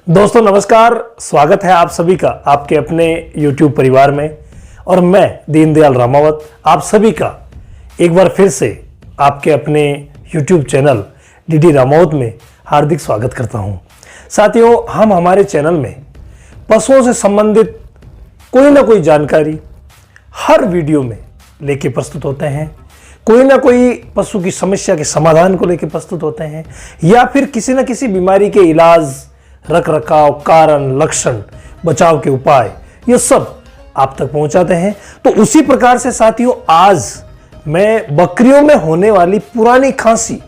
दोस्तों नमस्कार, स्वागत है आप सभी का आपके अपने YouTube परिवार में। और मैं दीनदयाल रामावत आप सभी का एक बार फिर से आपके अपने YouTube चैनल डीडी रामावत में हार्दिक स्वागत करता हूं। साथियों, हम हमारे चैनल में पशुओं से संबंधित कोई ना कोई जानकारी हर वीडियो में लेके प्रस्तुत होते हैं। कोई ना कोई पशु की समस्या के समाधान को लेकर प्रस्तुत होते हैं या फिर किसी न किसी बीमारी के इलाज, रख रखाव, कारण, लक्षण, बचाव के उपाय, ये सब आप तक पहुंचाते हैं। तो उसी प्रकार से साथियों, आज मैं बकरियों में होने वाली पुरानी खांसी,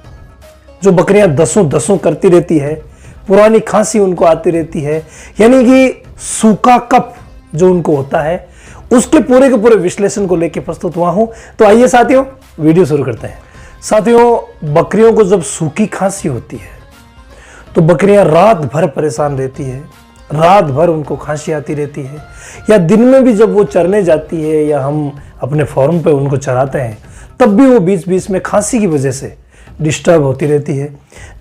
जो बकरियां दसों करती रहती है, पुरानी खांसी उनको आती रहती है, यानी कि सूखा कफ जो उनको होता है, उसके पूरे के पूरे विश्लेषण को लेकर प्रस्तुत हुआ हूं। तो आइए साथियों, वीडियो शुरू करते हैं। साथियों, बकरियों को जब सूखी खांसी होती है तो बकरियां रात भर परेशान रहती है, रात भर उनको खांसी आती रहती है, या दिन में भी जब वो चरने जाती है या हम अपने फार्म पे उनको चराते हैं तब भी वो बीच बीच में खांसी की वजह से डिस्टर्ब होती रहती है,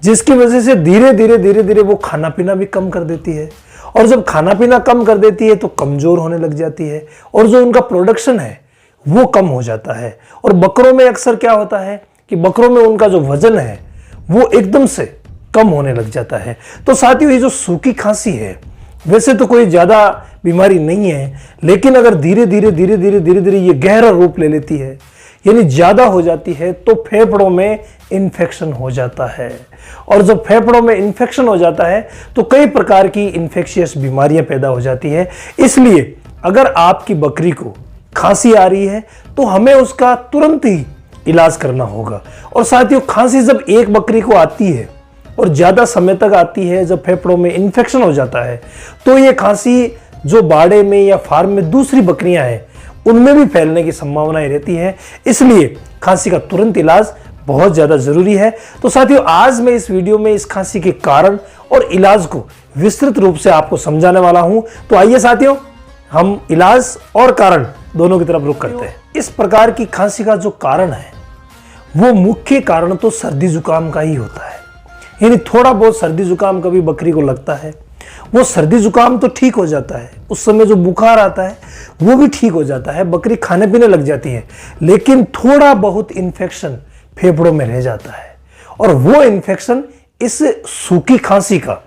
जिसकी वजह से धीरे धीरे वो खाना पीना भी कम कर देती है। और जब खाना पीना कम कर देती है तो कमजोर होने लग जाती है और जो उनका प्रोडक्शन है वो कम हो जाता है। और बकरों में अक्सर क्या होता है कि बकरों में उनका जो वजन है वो एकदम से कम होने लग जाता है। तो साथियों, ये जो सूखी खांसी है वैसे तो कोई ज्यादा बीमारी नहीं है, लेकिन अगर धीरे धीरे ये गहरा रूप ले लेती है, यानी ज्यादा हो जाती है, तो फेफड़ों में इन्फेक्शन हो जाता है। और जब फेफड़ों में इन्फेक्शन हो जाता है तो कई प्रकार की इन्फेक्शियस बीमारियां पैदा हो जाती है। इसलिए अगर आपकी बकरी को खांसी आ रही है तो हमें उसका तुरंत ही इलाज करना होगा। और साथियों, खांसी जब एक बकरी को आती है और ज्यादा समय तक आती है, जब फेफड़ों में इन्फेक्शन हो जाता है, तो ये खांसी जो बाड़े में या फार्म में दूसरी बकरियां हैं उनमें भी फैलने की संभावनाएं रहती है। इसलिए खांसी का तुरंत इलाज बहुत ज्यादा जरूरी है। तो साथियों, आज मैं इस वीडियो में इस खांसी के कारण और इलाज को विस्तृत रूप से आपको समझाने वाला हूं। तो आइए साथियों, हम इलाज और कारण दोनों की तरफ रुख करते हैं। इस प्रकार की खांसी का जो कारण है वो मुख्य कारण तो सर्दी जुकाम का ही होता है। यानी थोड़ा बहुत सर्दी जुकाम कभी बकरी को लगता है, वो सर्दी जुकाम तो ठीक हो जाता है, उस समय जो बुखार आता है वो भी ठीक हो जाता है, बकरी खाने पीने लग जाती है, लेकिन थोड़ा बहुत इन्फेक्शन फेफड़ों में रह जाता है। और वो इन्फेक्शन इस सूखी खांसी का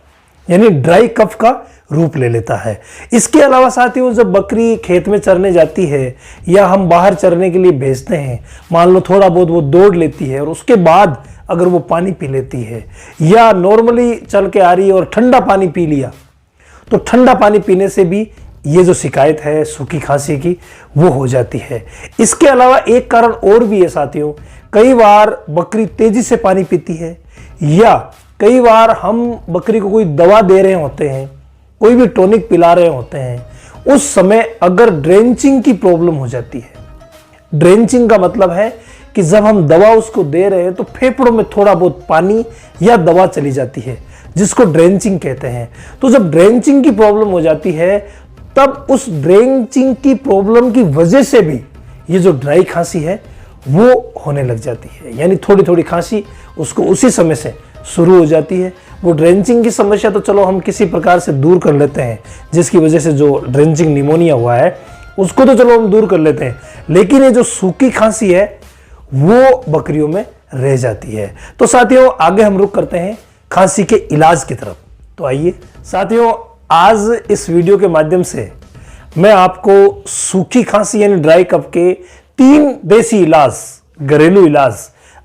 यानी ड्राई कफ का रूप ले लेता है। इसके अलावा साथियों, जब बकरी खेत में चरने जाती है या हम बाहर चरने के लिए भेजते हैं, मान लो थोड़ा बहुत वो दौड़ लेती है और उसके बाद अगर वो पानी पी लेती है, या नॉर्मली चल के आ रही है और ठंडा पानी पी लिया, तो ठंडा पानी पीने से भी ये जो शिकायत है सूखी खांसी की वो हो जाती है। इसके अलावा एक कारण और भी है साथियों, कई बार बकरी तेजी से पानी पीती है, या कई बार हम बकरी को कोई दवा दे रहे होते हैं, कोई भी टॉनिक पिला रहे होते हैं, उस समय अगर ड्रेंचिंग की प्रॉब्लम हो जाती है। ड्रेंचिंग का मतलब है कि जब हम दवा उसको दे रहे हैं तो फेफड़ों में थोड़ा बहुत पानी या दवा चली जाती है, जिसको ड्रेंचिंग कहते हैं। तो जब ड्रेंचिंग की प्रॉब्लम हो जाती है तब उस ड्रेंचिंग की प्रॉब्लम की वजह से भी ये जो ड्राई खांसी है वो होने लग जाती है। यानी थोड़ी थोड़ी खांसी उसको उसी समय से शुरू हो जाती है। वो ड्रेंचिंग की समस्या तो चलो हम किसी प्रकार से दूर कर लेते हैं, जिसकी वजह से जो ड्रेंचिंग निमोनिया हुआ है उसको तो चलो हम दूर कर लेते हैं, लेकिन ये जो सूखी खांसी है वो बकरियों में रह जाती है। तो साथियों, आगे हम रुख करते हैं खांसी के इलाज की तरफ। तो आइए साथियों, आज इस वीडियो के माध्यम से मैं आपको सूखी खांसी यानी ड्राई कफ के 3 देसी इलाज, घरेलू इलाज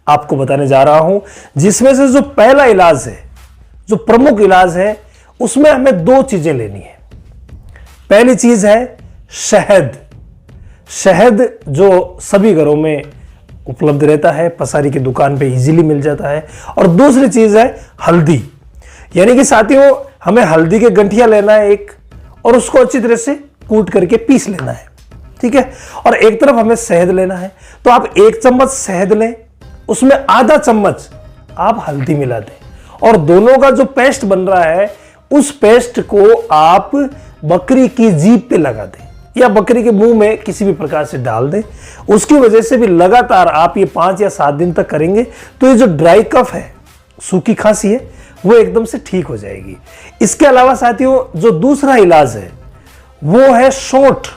आपको बताने जा रहा हूं, जिसमें से जो पहला इलाज है, जो प्रमुख इलाज है, उसमें हमें 2 चीजें लेनी है। पहली चीज है शहद। शहद जो सभी घरों में उपलब्ध रहता है, पसारी की दुकान पे इजीली मिल जाता है। और दूसरी चीज है हल्दी। यानी कि साथियों, हमें हल्दी के गंठिया लेना है एक, और उसको अच्छी तरह से कूट करके पीस लेना है, ठीक है। और एक तरफ हमें शहद लेना है, तो आप 1 चम्मच शहद लें, उसमें आधा चम्मच आप हल्दी मिला दें, और दोनों का जो पेस्ट बन रहा है उस पेस्ट को आप बकरी की जीभ पे लगा दें या बकरी के मुंह में किसी भी प्रकार से डाल दें। उसकी वजह से भी लगातार आप ये 5 या 7 दिन तक करेंगे तो ये जो ड्राई कफ है, सूखी खांसी है, वो एकदम से ठीक हो जाएगी। इसके अलावा साथियों जो दूसरा इलाज है वो है सौंठ।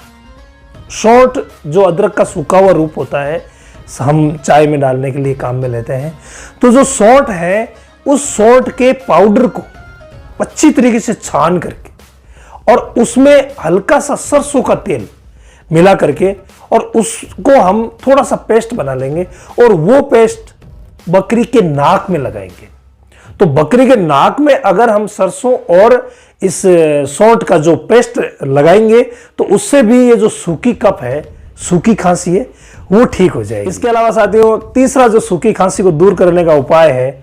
सौंठ जो अदरक का सूखा हुआ रूप होता है, हम चाय में डालने के लिए काम में लेते हैं। तो जो सौंठ है, उस सौंठ के पाउडर को अच्छी तरीके से छान करके और उसमें हल्का सा सरसों का तेल मिला करके और उसको हम थोड़ा सा पेस्ट बना लेंगे और वो पेस्ट बकरी के नाक में लगाएंगे। तो बकरी के नाक में अगर हम सरसों और इस सौंठ का जो पेस्ट लगाएंगे तो उससे भी ये जो सूखी कफ है, सूखी खांसी है, वो ठीक हो जाएगी। इसके अलावा साथियों तीसरा जो सूखी खांसी को दूर करने का उपाय है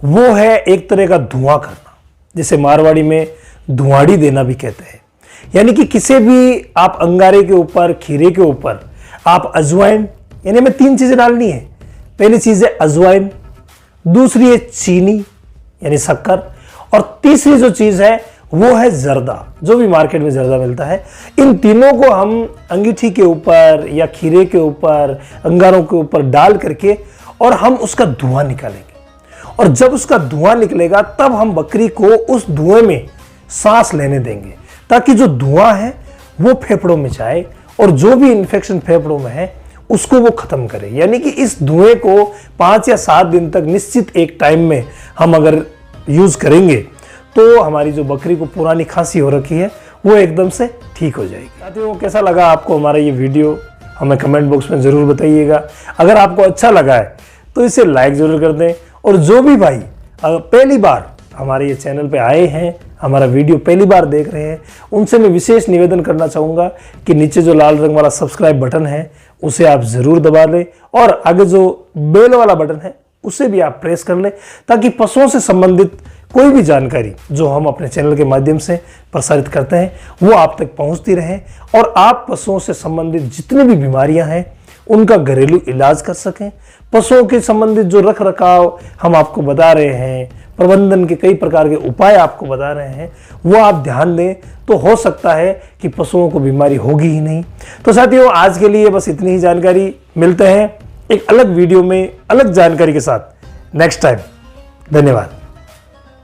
वो है एक तरह का धुआं करना, जिसे मारवाड़ी में धुआड़ी देना भी कहते हैं। यानी कि किसी भी आप अंगारे के ऊपर, खीरे के ऊपर आप अजवाइन, यानी हमें 3 चीजें डालनी है। पहली चीज है अजवाइन, दूसरी है चीनी यानी शक्कर, और तीसरी जो चीज है वो है जर्दा, जो भी मार्केट में जर्दा मिलता है। इन तीनों को हम अंगीठी के ऊपर या खीरे के ऊपर, अंगारों के ऊपर डाल करके और हम उसका धुआं निकालेंगे। और जब उसका धुआं निकलेगा तब हम बकरी को उस धुएं में सांस लेने देंगे, ताकि जो धुआं है वो फेफड़ों में जाए और जो भी इंफेक्शन फेफड़ों में है उसको वो खत्म करे। यानी कि इस धुएं को 5 या 7 दिन तक निश्चित एक टाइम में हम अगर यूज करेंगे तो हमारी जो बकरी को पुरानी खांसी हो रखी है वो एकदम से ठीक हो जाएगी। साथियों कैसा लगा आपको हमारा ये वीडियो, हमें कमेंट बॉक्स में जरूर बताइएगा। अगर आपको अच्छा लगा है तो इसे लाइक जरूर कर दें। और जो भी भाई पहली बार हमारे ये चैनल पे आए हैं, हमारा वीडियो पहली बार देख रहे हैं, उनसे मैं विशेष निवेदन करना चाहूँगा कि नीचे जो लाल रंग वाला सब्सक्राइब बटन है उसे आप ज़रूर दबा लें और आगे जो बेल वाला बटन है उसे भी आप प्रेस कर लें, ताकि पशुओं से संबंधित कोई भी जानकारी जो हम अपने चैनल के माध्यम से प्रसारित करते हैं वो आप तक पहुंचती रहे और आप पशुओं से संबंधित जितनी भी बीमारियां हैं उनका घरेलू इलाज कर सकें। पशुओं के संबंधित जो रख रखाव हम आपको बता रहे हैं, प्रबंधन के कई प्रकार के उपाय आपको बता रहे हैं, वो आप ध्यान दें तो हो सकता है कि पशुओं को बीमारी होगी ही नहीं। तो साथियों आज के लिए बस इतनी ही जानकारी। मिलते हैं एक अलग वीडियो में अलग जानकारी के साथ नेक्स्ट टाइम। धन्यवाद।